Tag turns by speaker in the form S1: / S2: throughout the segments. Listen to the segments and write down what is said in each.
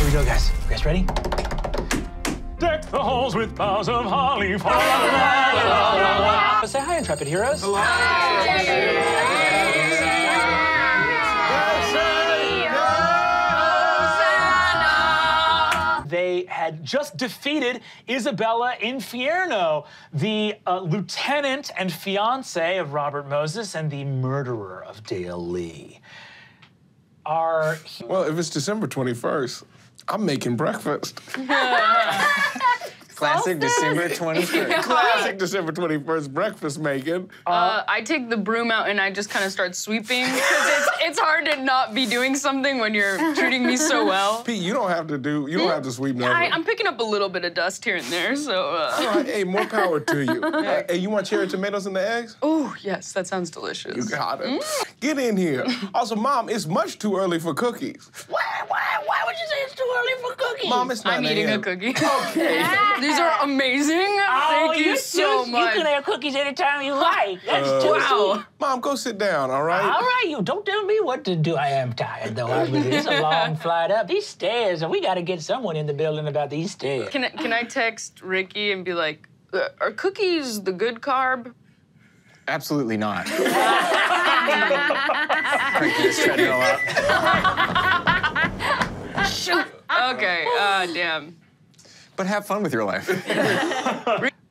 S1: Here we go, guys. You guys ready? Deck the halls with boughs of holly. Say hi, intrepid heroes. Hello. They had just defeated Isabella Infierno, the lieutenant and fiance of Robert Moses and the murderer of Dale Lee.
S2: Well, if it's December 21st, I'm making breakfast.
S3: Classic December 21st.
S2: Classic December 21st breakfast making.
S4: I take the broom out and I just kind of start sweeping because it's hard to not be doing something when you're treating me so well.
S2: Pete, you don't have to sweep nothing.
S4: I'm picking up a little bit of dust here and there, so.
S2: All right, hey, more power to you. Hey, you want cherry tomatoes in the eggs?
S4: Oh, yes, that sounds delicious.
S2: You got it. Get in here. Also, Mom, it's much too early for cookies.
S5: Why would you say it's too early for cookies?
S2: Mom, it's not
S4: I'm eating
S2: a
S4: cookie.
S2: Okay.
S4: These are amazing. Thank you so much.
S5: You can have cookies anytime you like. That's too sweet.
S2: Mom, go sit down, all right?
S5: All right, you don't tell me what to do. I am tired, though. It's a long flight up. These stairs, and we got to get someone in the building about these stairs.
S4: Can I text Ricky and be like, are cookies the good carb?
S3: Absolutely not. Crank this treadmill up.
S4: Shoot. Okay, damn.
S3: But have fun with your life.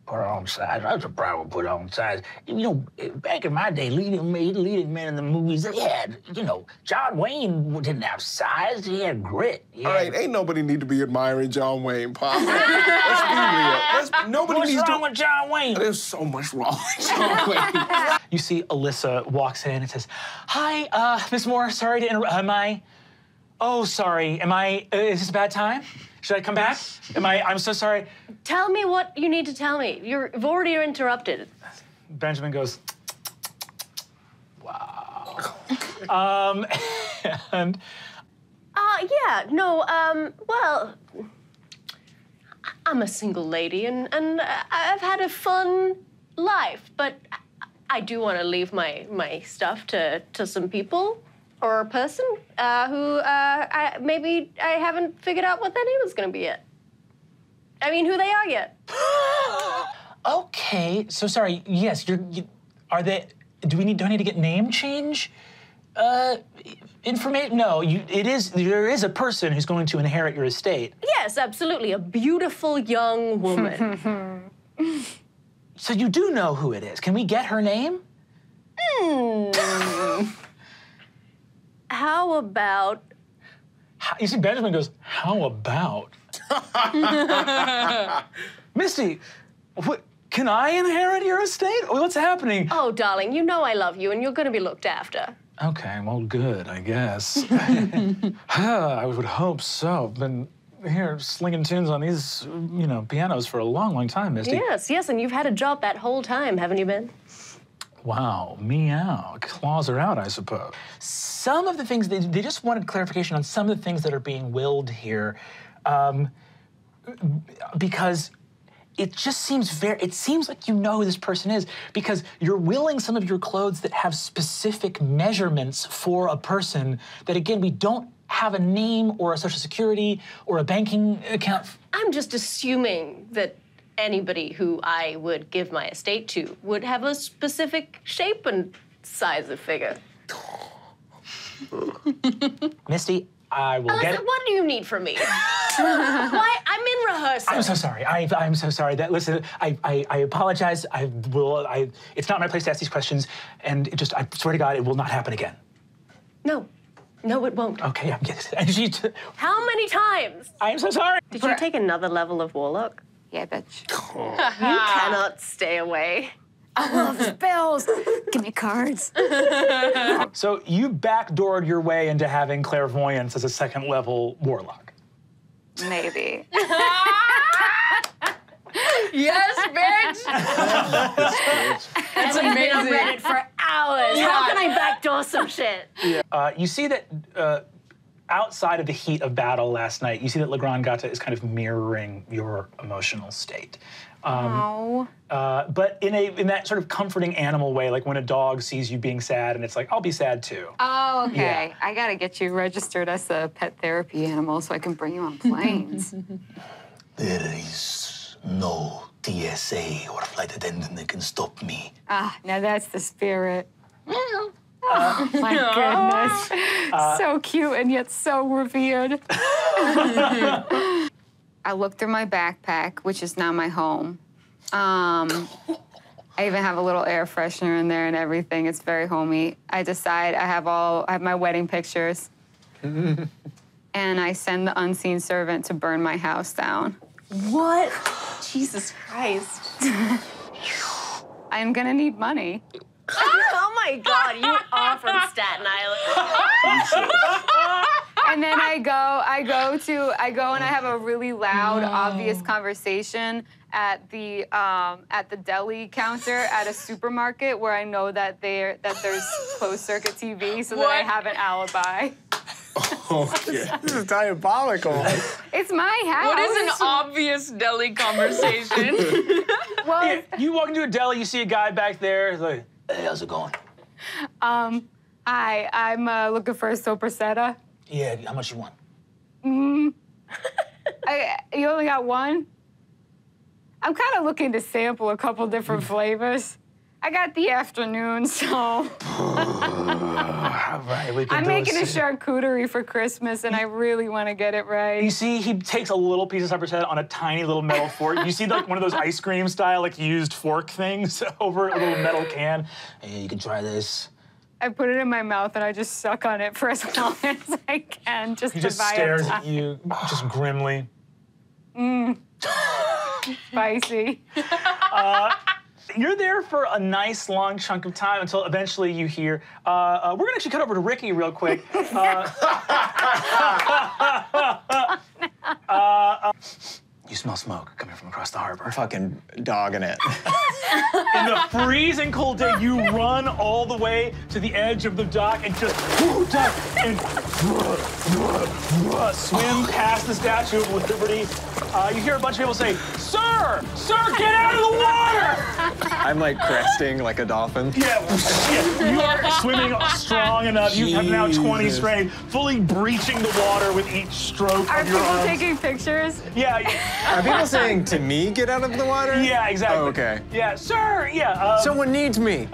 S5: Put on size. That's a problem. Put on size. You know, back in my day, leading men in the movies, they had, John Wayne didn't have size. He had grit.
S2: All right, ain't nobody need to be admiring John Wayne, Pop. Let's be real.
S5: What's wrong with John Wayne?
S2: There's so much wrong with John Wayne.
S1: You see Alyssa walks in and says, "Hi, Miss Moore, sorry to interrupt. Oh, sorry. Is this a bad time? Should I come back? I'm so sorry."
S6: Tell me what you need to tell me. You've already interrupted.
S1: Benjamin goes, "Wow." And
S6: well, I'm a single lady and I've had a fun life, but I do want to leave my stuff to some people or a person who maybe I haven't figured out what their name is going to be yet. I mean, who they are yet.
S1: Okay, so sorry. Yes, do I need to get name change? Information? No, there is a person who's going to inherit your estate.
S6: Yes, absolutely, a beautiful young woman.
S1: So you do know who it is. Can we get her name?
S6: How about...
S1: You see, Benjamin goes, "How about?" Misty, what? Can I inherit your estate? What's happening?
S6: Oh, darling, you know I love you, and you're going to be looked after.
S1: Okay, well, good, I guess. I would hope so. Been here slinging tunes on these, pianos for a long, long time, Misty.
S6: Yes, and you've had a job that whole time, haven't you, Ben?
S1: Wow, meow. Claws are out, I suppose. Some of the things, they just wanted clarification on some of the things that are being willed here, because it just seems it seems like you know who this person is, because you're willing some of your clothes that have specific measurements for a person that, again, we don't have a name or a social security or a banking account.
S6: I'm just assuming that anybody who I would give my estate to would have a specific shape and size of figure.
S1: Misty, I will get it.
S6: What do you need from me? Why? I'm in rehearsal.
S1: I'm so sorry. I'm so sorry. Listen, I apologize. It's not my place to ask these questions, and I swear to God, it will not happen again.
S6: No, it won't.
S1: Okay,
S6: How many times?
S1: I am so sorry.
S6: Did you take another level of Warlock?
S7: Yeah, bitch.
S6: You cannot stay away.
S7: I love spells. Give me cards.
S1: So you backdoored your way into having clairvoyance as a second-level warlock.
S7: Maybe.
S4: Yes, bitch!
S6: That's amazing. Been on Reddit for hours. How can I backdoor some shit?
S1: You see that outside of the heat of battle last night, you see that Legrand Gata is kind of mirroring your emotional state. But in that sort of comforting animal way, like when a dog sees you being sad and it's like, I'll be sad too.
S7: Oh, okay.
S1: Yeah.
S7: I gotta get you registered as a pet therapy animal so I can bring you on planes.
S5: There is no TSA or flight attendant that can stop me.
S7: Ah, now that's the spirit. Oh my goodness. So cute and yet so revered. I looked through my backpack, which is now my home. I even have a little air freshener in there and everything. It's very homey. I decide I have my wedding pictures. And I send the unseen servant to burn my house down.
S6: What? Jesus Christ.
S7: I'm gonna need money.
S6: Oh my God, you are from Staten Island.
S7: And then I go and I have a really loud, obvious conversation at the deli counter at a supermarket where I know that there's closed circuit TV, so that I have an alibi.
S2: Okay. This is diabolical.
S7: It's my house.
S4: What is an obvious deli conversation?
S7: Well,
S1: Yeah, you walk into a deli, you see a guy back there, he's like, hey, how's it going?
S7: hi, I'm looking for a sopressata.
S5: Yeah, how much you want?
S7: You only got one? I'm kind of looking to sample a couple different flavors. I got the afternoon, so.
S1: All right, we can
S7: I'm
S1: do
S7: making a
S1: this.
S7: charcuterie for Christmas, and I really want to get it right.
S1: You see, he takes a little piece of sopressata on a tiny little metal fork. You see, like one of those ice cream style, like used fork things over a little metal can.
S5: Hey, you can try this.
S7: I put it in my mouth, and I just suck on it for as long as I can, just
S1: He
S7: to
S1: just
S7: buy
S1: stares
S7: time.
S1: at you, just grimly.
S7: Spicy.
S1: You're there for a nice long chunk of time until eventually you hear, we're gonna actually cut over to Ricky real quick. You smell smoke coming from across the harbor.
S3: Fucking dogging it.
S1: In the freezing cold day, you run all the way to the edge of the dock and just swim past the Statue of Liberty. You hear a bunch of people say, "Sir! Sir, get out of the water!"
S3: I'm like cresting like a dolphin.
S1: Yeah, you are swimming strong enough. You have now 20
S2: Jesus.
S1: straight, fully breaching the water with each stroke
S7: Are
S1: of your
S7: people
S1: arms.
S7: taking pictures?
S1: Yeah,
S3: Are people saying to me, get out of the water?
S1: yeah, exactly.
S3: Oh, okay.
S1: Yeah, sir, yeah.
S3: Someone needs me.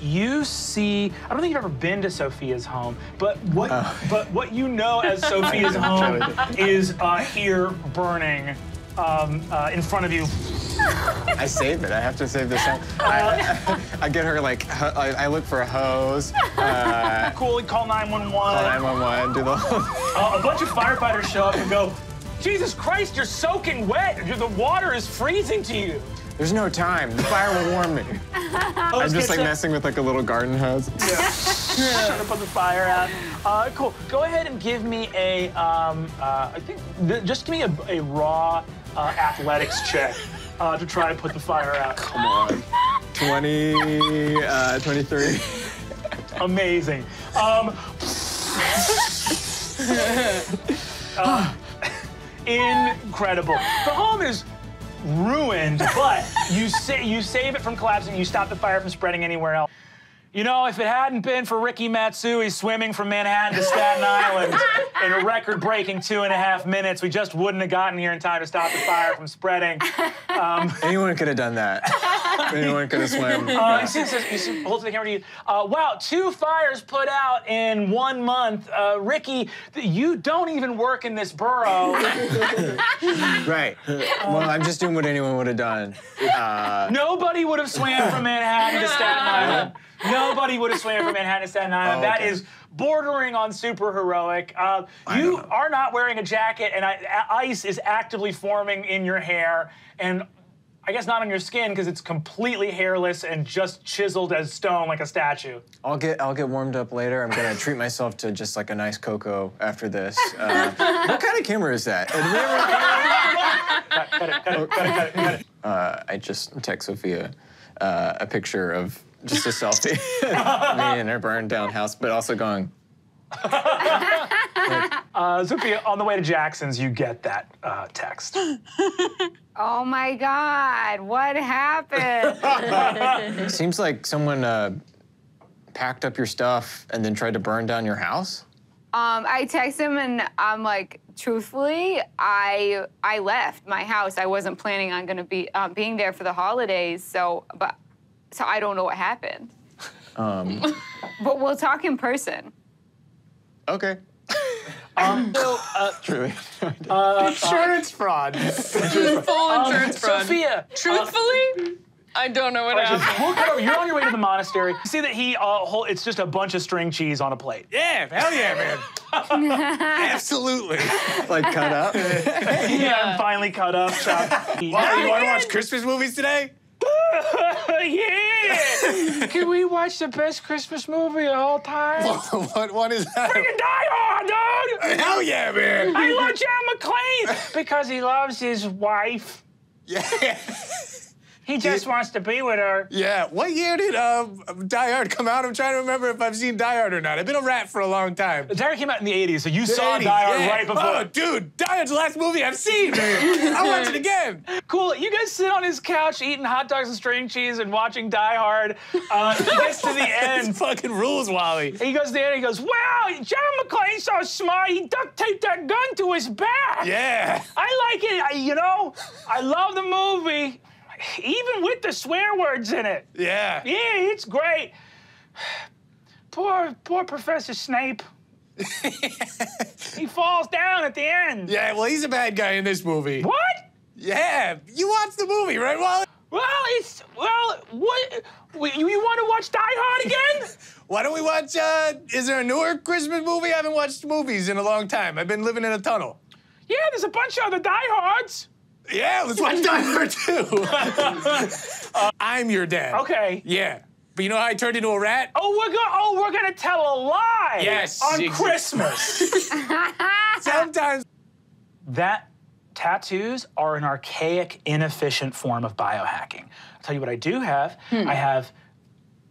S1: You see, I don't think you've ever been to Sophia's home, but what you know as Sophia's home is here burning in front of you.
S3: I save it. I have to save this. I get her like, I look for a hose.
S1: Cool, call 911.
S3: Call 911. Do the.
S1: A bunch of firefighters show up and go, Jesus Christ, you're soaking wet. The water is freezing to you.
S3: There's no time. The fire will warm me. I'm just like messing with like a little garden hose.
S1: Trying to put the fire out. Cool. Go ahead and give me a, I think, just give me a raw athletics check to try to put the fire out.
S3: Come on. 23.
S1: Amazing. Incredible. The home is ruined, but you save it from collapsing. You stop the fire from spreading anywhere else. You know, if it hadn't been for Ricky Matsui swimming from Manhattan to Staten Island in a record-breaking 2.5 minutes, we just wouldn't have gotten here in time to stop the fire from spreading.
S3: Anyone could have done that. Anyone could have swam.
S1: You see, hold to the camera to you. Wow, 2 fires put out in 1 month. Ricky, you don't even work in this borough.
S3: Right. Well, I'm just doing what anyone would have done.
S1: Nobody would have swam from Manhattan to Staten Island. Nobody would have swam from Manhattan to Staten Island.
S3: Oh, okay.
S1: That is bordering on super heroic. You are not wearing a jacket, and ice is actively forming in your hair, and I guess not on your skin because it's completely hairless and just chiseled as stone like a statue.
S3: I'll get warmed up later. I'm gonna treat myself to just like a nice cocoa after this. What kind of camera is that? Did we ever...
S1: Cut it.
S3: I just text Sophia a picture of just a selfie, me in her burned down house, but also going,
S1: Sophia, on the way to Jackson's, you get that text.
S7: Oh my God, what happened?
S3: Seems like someone packed up your stuff and then tried to burn down your house?
S7: I text him and I'm like, truthfully, I left my house. I wasn't planning on gonna be being there for the holidays, so I don't know what happened. But we'll talk in person.
S3: Okay. Truly.
S2: Insurance fraud.
S4: Full insurance fraud.
S1: Sophia.
S4: Truthfully, I don't know what happened.
S1: We'll cut over. You're on your way to the monastery. You see that it's just a bunch of string cheese on a plate.
S2: Yeah, hell yeah, man. Absolutely.
S3: Like cut up?
S1: Yeah, finally cut up, chopped.
S2: Well, you want to watch Christmas movies today?
S1: Yeah! Can we watch the best Christmas movie of all time?
S2: What one is that?
S1: Freaking Die Hard, dude!
S2: Hell yeah, man.
S1: I love John McClane because he loves his wife.
S2: Yeah.
S1: He just wants to be with her.
S2: Yeah. What year did Die Hard come out? I'm trying to remember if I've seen Die Hard or not. I've been a rat for a long time.
S1: Die Hard came out in the 80s, so you saw
S2: 80s,
S1: Die Hard
S2: yeah.
S1: right before.
S2: Oh, dude, Die Hard's the last movie I've seen, man. I'll watch it again.
S1: Cool. You guys sit on his couch eating hot dogs and string cheese and watching Die Hard. He gets to the end.
S2: It's fucking rules, Wally.
S1: He goes to the end and he goes, wow, John McClane's so smart, he duct taped that gun to his back.
S2: Yeah.
S1: I like it. I love the movie, even with the swear words in it.
S2: Yeah.
S1: Yeah, it's great. Poor Professor Snape. He falls down at the end.
S2: Yeah, well, he's a bad guy in this movie.
S1: What?
S2: Yeah. You watched the movie, right, Wally?
S1: What? You want to watch Die Hard again?
S2: Why don't we watch, is there a newer Christmas movie? I haven't watched movies in a long time. I've been living in a tunnel.
S1: Yeah, there's a bunch of other Die Hards.
S2: Yeah, let's watch Die Hard too. I'm your dad.
S1: Okay.
S2: Yeah. But you know how I turned into a rat?
S1: We're gonna tell a lie.
S2: Yes,
S1: On
S2: exactly.
S1: Christmas.
S2: Sometimes.
S1: That tattoos are an archaic, inefficient form of biohacking. I'll tell you what I do have. I have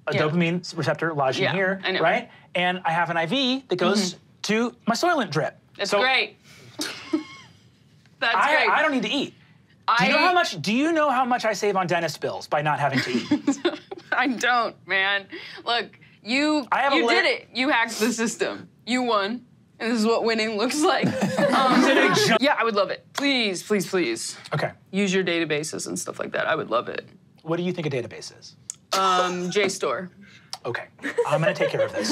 S1: a dopamine receptor lodging here,
S4: I know.
S1: right? And I have an IV that goes to my Soylent drip.
S4: That's great. That's great.
S1: I don't need to eat. Do you know how much I save on dentist bills by not having to eat?
S4: I don't, man. Look, you did it. You hacked the system. You won. And this is what winning looks like. Yeah, I would love it. Please, please, please.
S1: Okay.
S4: Use your databases and stuff like that. I would love it.
S1: What do you think a database is?
S4: JSTOR.
S1: Okay, I'm gonna take care of this.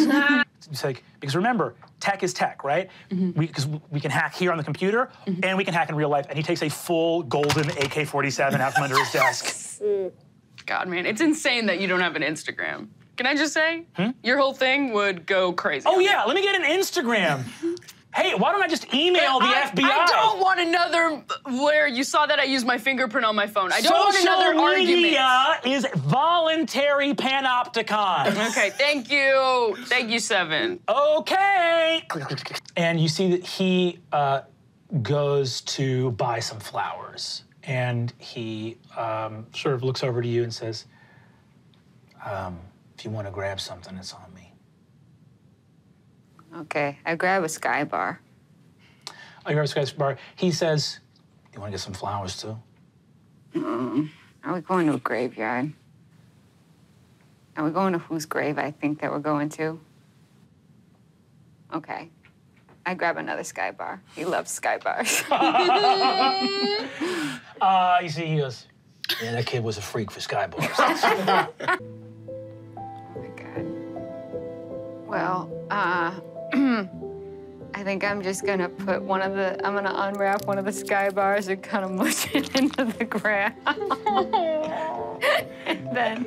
S1: It's like, because remember, tech is tech, right? Because we can hack here on the computer, and we can hack in real life, and he takes a full golden AK-47 out from under his desk.
S4: God, man, it's insane that you don't have an Instagram. Can I just say? Your whole thing would go crazy.
S1: Oh yeah, let me get an Instagram. Hey, why don't I just email the FBI?
S4: I don't want another where you saw that I used my fingerprint on my phone. I don't want another
S1: Social media
S4: argument.
S1: is voluntary panopticon.
S4: Okay, thank you. Thank you, Seven.
S1: Okay. And you see that he goes to buy some flowers. And he sort of looks over to you and says, if you want to grab something, it's on me.
S7: Okay, I grab a Sky Bar.
S1: I grab a Sky Bar. He says, you want to get some flowers too?
S7: Are we going to a graveyard? Are we going to whose grave I think that we're going to? Okay. I grab another Sky Bar. He loves Sky Bars.
S1: You see, he goes, yeah, that kid was a freak for Sky Bars.
S7: Oh my God. Well, I think I'm just gonna put I'm gonna unwrap one of the Sky Bars and kind of mush it into the ground. And then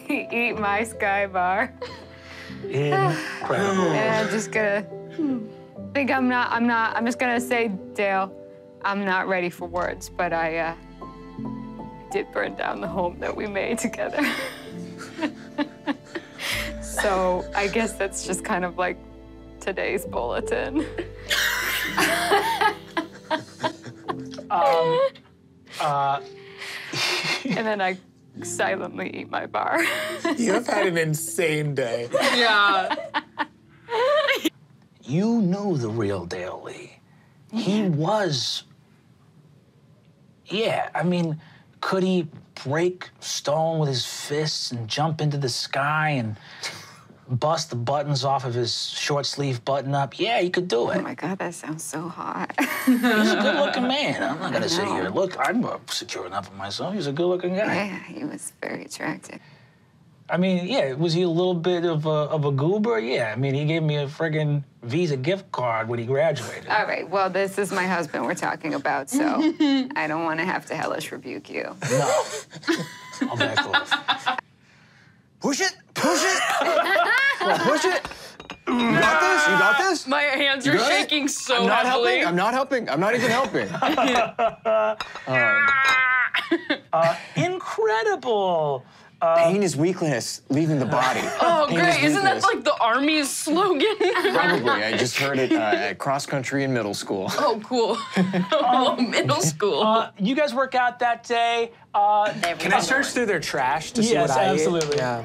S7: eat my Sky Bar.
S1: Incredible.
S7: And I'm just gonna I'm just gonna say, Dale, I'm not ready for words, but I did burn down the home that we made together. So I guess that's just kind of like today's bulletin. And then I silently eat my bar.
S2: You have had an insane day.
S4: Yeah.
S5: you knew the real Dale Lee. He was, yeah, I mean, could he break stone with his fists and jump into the sky and bust the buttons off of his short sleeve button up? Yeah, he could do it.
S7: Oh my God, that sounds so hot.
S5: He's a good looking man. I'm not gonna sit here. Look, I'm secure enough of myself. He's a good looking guy.
S7: Yeah, he was very attractive.
S5: I mean, yeah, was he a little bit of a goober? Yeah, I mean, he gave me a friggin' Visa gift card when he graduated.
S7: All right, well, this is my husband we're talking about, so I don't want to have to hellish rebuke you.
S5: No. I'll back off.
S3: Push it! Push it! Push it! You got this? You got this?
S4: My hands are shaking so
S3: I'm not
S4: heavily.
S3: helping. I'm not helping. I'm not even helping.
S1: Incredible.
S3: Pain is weakness, leaving the body.
S4: Oh,
S3: Pain
S4: great.
S3: is
S4: Isn't that
S3: weakness.
S4: like the Army's slogan?
S3: Probably. I just heard it at cross country in middle school.
S4: Oh, cool. Middle school.
S1: You guys work out that day.
S2: Can I search through their trash to see what I ate?
S1: absolutely.
S2: Yeah.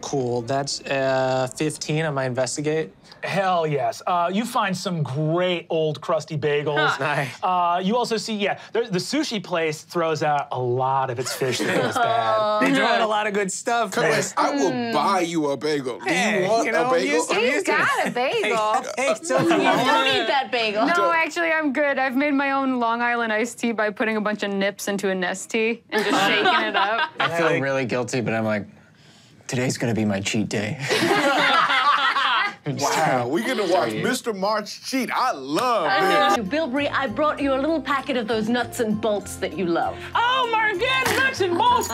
S2: Cool. That's 15 on my investigate.
S1: Hell yes. You find some great old crusty bagels.
S2: Nice.
S1: You also see, the sushi place throws out a lot of its fish that goes bad.
S2: They throw out a lot of good stuff.
S8: Chris, I will buy you a bagel. Do
S2: Hey,
S8: you want
S2: you know,
S8: a bagel?
S7: He's got a bagel.
S2: Hey, Sophie,
S6: Don't eat that bagel.
S7: No, actually, I'm good. I've made my own Long Island iced tea by putting a bunch of nips into a Nestea and just shaking it up.
S3: I feel really guilty, but I'm like, today's gonna be my cheat day.
S8: Wow, we get to watch Mr. March cheat. I love this.
S6: Bilberry, I brought you a little packet of those nuts and bolts that you love.
S1: Oh my God, nuts and bolts!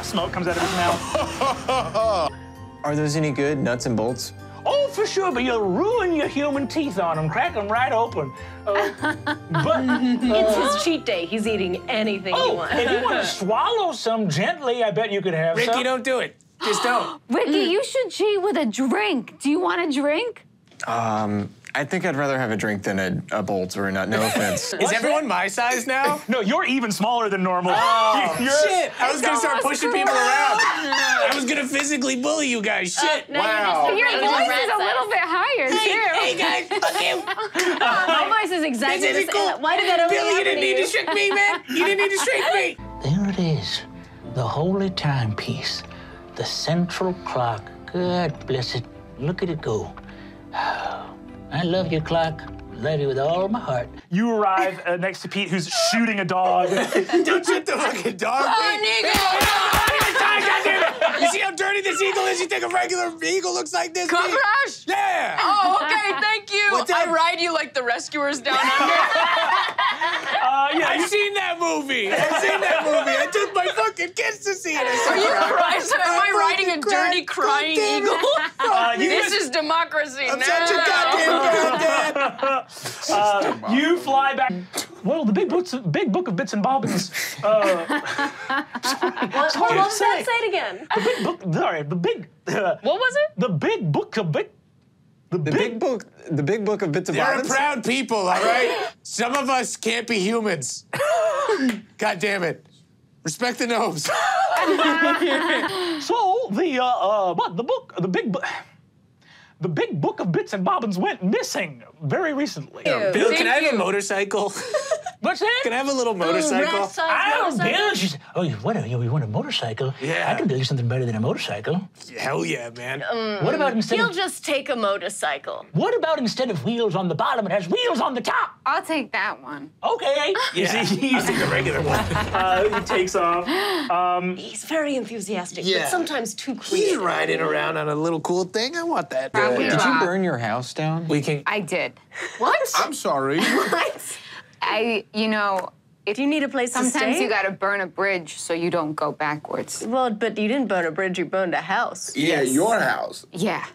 S1: Smoke comes out of his mouth.
S3: Are those any good, nuts and bolts?
S5: Oh, for sure, but you'll ruin your human teeth on them. Crack them right open.
S6: It's his cheat day. He's eating anything he wants.
S5: If you want to swallow some gently, I bet you could have
S2: Ricky,
S5: some.
S2: don't do it. Just don't.
S7: Ricky, you should cheat with a drink. Do you want a drink?
S3: I think I'd rather have a drink than a bolt or a nut. No offense.
S2: Is everyone my size now?
S1: No, you're even smaller than normal.
S2: Oh,
S1: You're-
S2: shit! I was gonna start pushing people around. I was gonna physically bully you guys. Shit!
S8: Wow.
S7: Your voice is a little bit higher, too.
S2: Hey guys, fuck you.
S6: My voice is exactly
S2: This
S6: the
S2: isn't
S6: same.
S2: cool.
S6: Why did that only
S2: Billy, you
S6: happen
S2: didn't
S6: to
S2: need
S6: you?
S2: to trick me, man. You didn't need to trick me.
S5: There it is, the holy timepiece, the central clock. God bless it. Look at it go. I love your clock. Love you with all my heart.
S1: You arrive next to Pete, who's shooting a dog.
S2: Don't shoot the fucking dog. You see how dirty this eagle is? You think a regular eagle looks like this?
S4: Car
S2: Pete?
S4: crash?
S2: Yeah.
S4: Oh, okay, thank you.
S2: What's up?
S4: I ride you like the rescuers down under.
S2: I've seen that movie. I took my fucking kids to see it.
S4: Are you crying? So am I riding a dirty crying eagle? This is democracy.
S2: I'm
S4: now.
S2: such a goddamn good dad.
S1: You fly back. Well, the big book of bits and bobbins.
S6: Hold on, say it again.
S1: The big book. Sorry, the big.
S4: What was it?
S1: The big book of bit.
S3: The big book of bits and
S2: They're a
S3: bobbins?
S2: proud people, all right? Some of us can't be humans. God damn it. Respect the gnomes.
S1: So the big book of bits and bobbins went missing very recently.
S2: Bill, can I have a motorcycle?
S1: What's that?
S2: Can I have a little motorcycle?
S5: I don't build. She said, oh, you want a motorcycle?
S2: Yeah.
S5: I can build you something better than a motorcycle.
S2: Hell yeah, man.
S5: What about instead
S6: He'll
S5: of
S6: just take a motorcycle.
S5: wheels on the bottom, it has wheels on the top?
S7: I'll take that one.
S5: Okay.
S2: Yeah, I'll take a regular one.
S1: He takes off.
S6: He's very enthusiastic,
S2: Yeah.
S6: but sometimes too
S2: He's
S6: creative.
S2: riding around on a little cool thing. I want that.
S7: Probably
S3: Did you
S7: not.
S3: burn your house down?
S2: We can.
S7: I did.
S6: What?
S8: I'm sorry.
S6: What?
S7: If
S6: Do you need a place to
S7: sometimes
S6: stay?
S7: you gotta burn a bridge so you don't go backwards.
S6: Well, but you didn't burn a bridge, you burned a house.
S8: Yeah, your house.
S7: Yeah,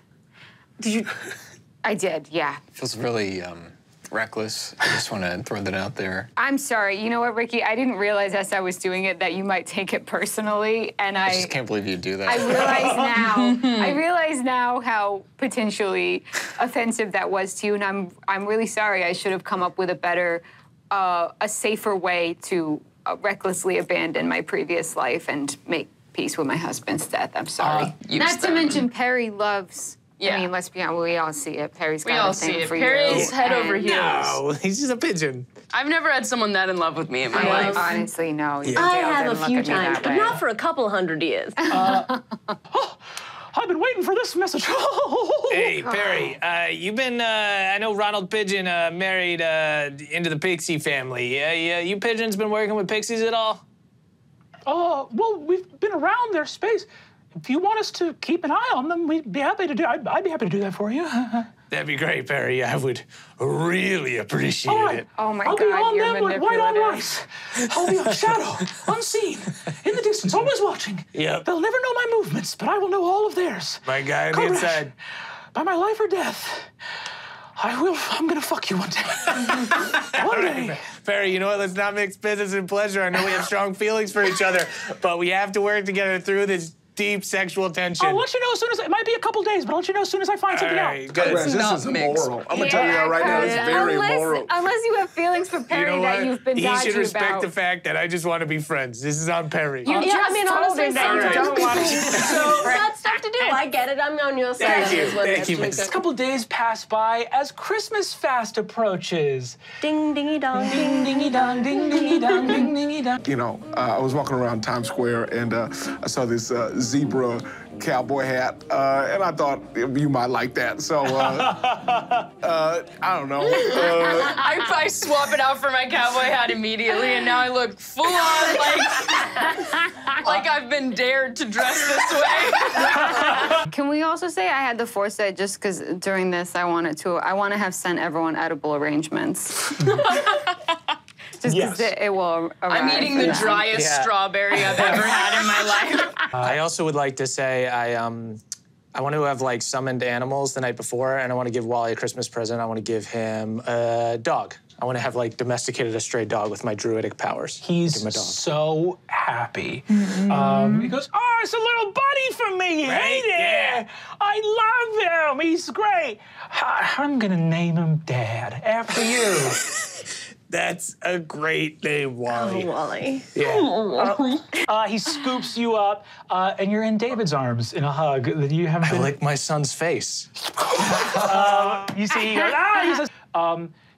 S6: Did you?
S7: I did, yeah.
S3: Feels really reckless. I just want to throw that out there.
S7: I'm sorry. You know what, Ricky? I didn't realize as I was doing it that you might take it personally, and
S3: I just can't believe you do that.
S7: I realize now how potentially offensive that was to you, and I'm really sorry. I should have come up with a safer way to recklessly abandon my previous life and make peace with my husband's death. I'm sorry.
S4: Not
S7: to mention Perry loves.
S4: Yeah.
S7: I mean, let's be honest. We all see it. Perry's got a thing for you.
S4: Perry's head over heels.
S2: No, he's just a pigeon.
S4: I've never had someone that in love with me in my life.
S7: Honestly, no.
S6: I have a few times, but not for a couple 100 years.
S1: I've been waiting for this message.
S2: Hey, Perry, you've been, I know Ronald Pigeon married into the Pixie family. You pigeons been working with pixies at all?
S1: Well, we've been around their space. If you want us to keep an eye on them, we'd be happy to do. I'd be happy to do that for you.
S2: That'd be great, Perry. I would really appreciate it.
S7: Oh my
S1: I'll
S7: God,
S1: be on
S7: you're
S1: them like white on
S7: manipulative.
S1: rice. I'll be a shadow, unseen, in the distance, always watching.
S2: Yep.
S1: They'll never know my movements, but I will know all of theirs.
S2: My guy on the
S1: Correct.
S2: inside.
S1: By my life or death, I'm gonna fuck you one day. One day.
S2: Perry, you know what? Let's not mix business and pleasure. I know we have strong feelings for each other, but we have to work together through this deep sexual tension.
S1: I'll let you know as soon as, it might be a couple days, but I'll let you know as soon as I find something out.
S2: Good.
S8: This is immoral. I'm gonna tell you that right now. It's very immoral.
S7: Unless you have feelings for Perry
S2: You know
S7: that
S2: what?
S7: you've been
S2: He
S7: dodgy
S2: should respect
S7: about.
S2: the fact that I just want to be friends. This is on Perry.
S7: You just
S6: I mean,
S7: told
S6: honestly,
S7: him that you
S6: sometimes
S7: don't want to.
S6: So got stuff to do. I get it. I'm on your side.
S2: Thank you.
S6: This is what
S2: Thank you,
S6: makes
S2: Miss.
S1: A couple days pass by as Christmas fast approaches.
S6: Ding, dingy, dong,
S1: Ding, dingy, dong, ding, dingy, dong, ding, dingy, dong.
S8: You know, I was walking around Times Square and I saw this zebra cowboy hat, and I thought you might like that. So, I don't know.
S4: I swap it out for my cowboy hat immediately, and now I look full on like I've been dared to dress this way.
S7: Can we also say I had the foresight just because during this I want to have sent everyone edible arrangements. Just because it will arrive.
S4: I'm eating the driest strawberry I've ever had in my life.
S2: I also would like to say I want to have like summoned animals the night before, and I want to give Wally a Christmas present. I want to give him a dog. I want to have like domesticated a stray dog with my druidic powers.
S1: He's
S2: Give him a dog.
S1: so happy. He goes, oh, it's a little buddy for me.
S2: Right?
S1: Hey there.
S2: Yeah.
S1: I love him. He's great. I'm gonna name him Dad after you.
S2: That's a great name, Wally.
S6: Oh, Wally.
S2: Yeah.
S1: He scoops you up, and you're in David's arms in a hug that you haven't
S2: I
S1: been.
S2: lick my son's face.
S1: You see, he goes, he says,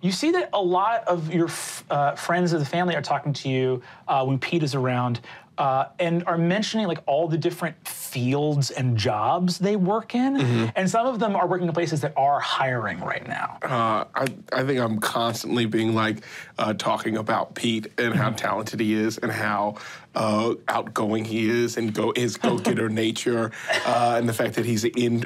S1: you see that a lot of your friends of the family are talking to you when Pete is around, and are mentioning like all the different fields and jobs they work in, and some of them are working in places that are hiring right now.
S8: I think I'm constantly being like talking about Pete and how talented he is and how outgoing he is and his go-getter nature, and the fact that he's in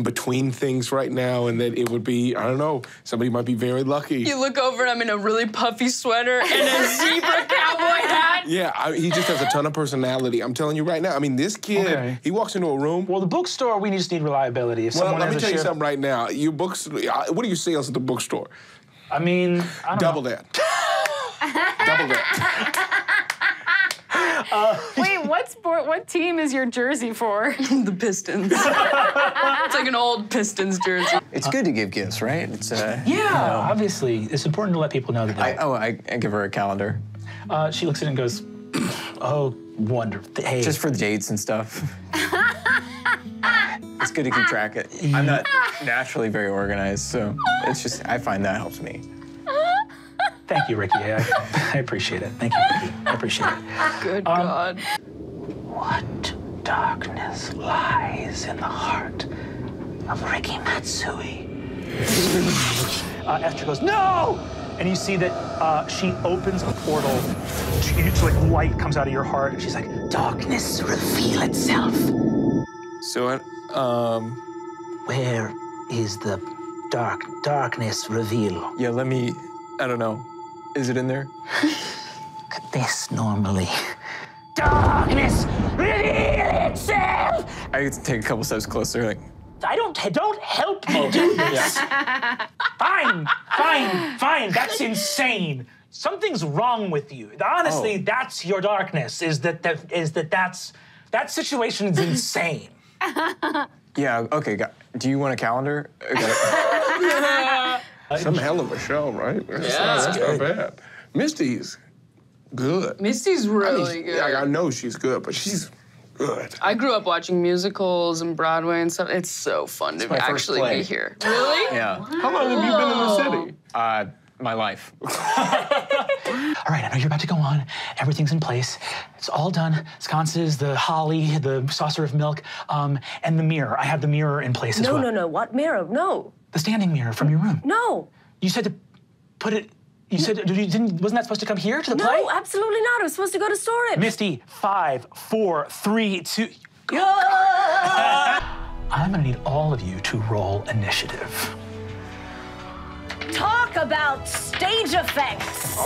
S8: between things right now, and that it would be, I don't know, somebody might be very lucky.
S4: You look over, I'm in a really puffy sweater and a zebra cowboy hat.
S8: Yeah, he just has a ton of personality. I'm telling you right now. I mean, this kid, he walks into a room.
S1: Well, the bookstore, we just need reliability. If someone
S8: Let
S1: has
S8: me
S1: a
S8: tell you
S1: share-
S8: something right now. Your books, what are your sales at the bookstore?
S1: I mean, I don't
S8: Double
S1: know.
S8: that. Double that.
S7: Wait, what team is your jersey for?
S4: The Pistons. It's like an old Pistons jersey.
S3: It's good to give gifts, right? It's
S1: Yeah, obviously. It's important to let people know that.
S3: I give her a calendar.
S1: She looks at it and goes, oh, wonderful. Hey.
S3: Just for dates and stuff. It's good to keep track of it. I'm not naturally very organized, so it's just, I find that helps me.
S1: Thank you, Ricky. I appreciate it. Thank you, Ricky. I appreciate it.
S4: Good God.
S5: What darkness lies in the heart of Ricky Matsui?
S1: Esther goes, no! And you see that she opens a portal. It's like light comes out of your heart, and she's like,
S5: Darkness reveal itself.
S8: So,
S5: Where is the darkness reveal?
S3: Yeah, I don't know. Is it in there?
S5: Look at this normally. Darkness reveal itself!
S3: I take a couple steps closer, like,
S1: don't help me do this. Fine. That's insane. Something's wrong with you. Honestly, that's your darkness. That situation is insane.
S3: yeah, okay, do you want a calendar? Okay.
S8: some hell of a show, right? That's not bad. Misty's good.
S4: Misty's really good.
S8: I know she's good, but she's Good.
S4: I grew up watching musicals and Broadway and stuff. It's so fun to
S3: my first
S4: actually
S3: play.
S4: be here. Really?
S3: Yeah.
S8: How long have you been in the city?
S3: My life.
S1: All right, I know you're about to go on. Everything's in place. It's all done. Sconces, the holly, the saucer of milk, and the mirror. I have the mirror in place as well.
S6: No. What mirror? No.
S1: The standing mirror from your room.
S6: No.
S1: You said to put it. You said wasn't that supposed to come here to the play?
S6: No, absolutely not. I was supposed to go to storage.
S1: Misty, 5, 4, 3, 2. Go. I'm gonna need all of you to roll initiative.
S6: Talk about stage effects.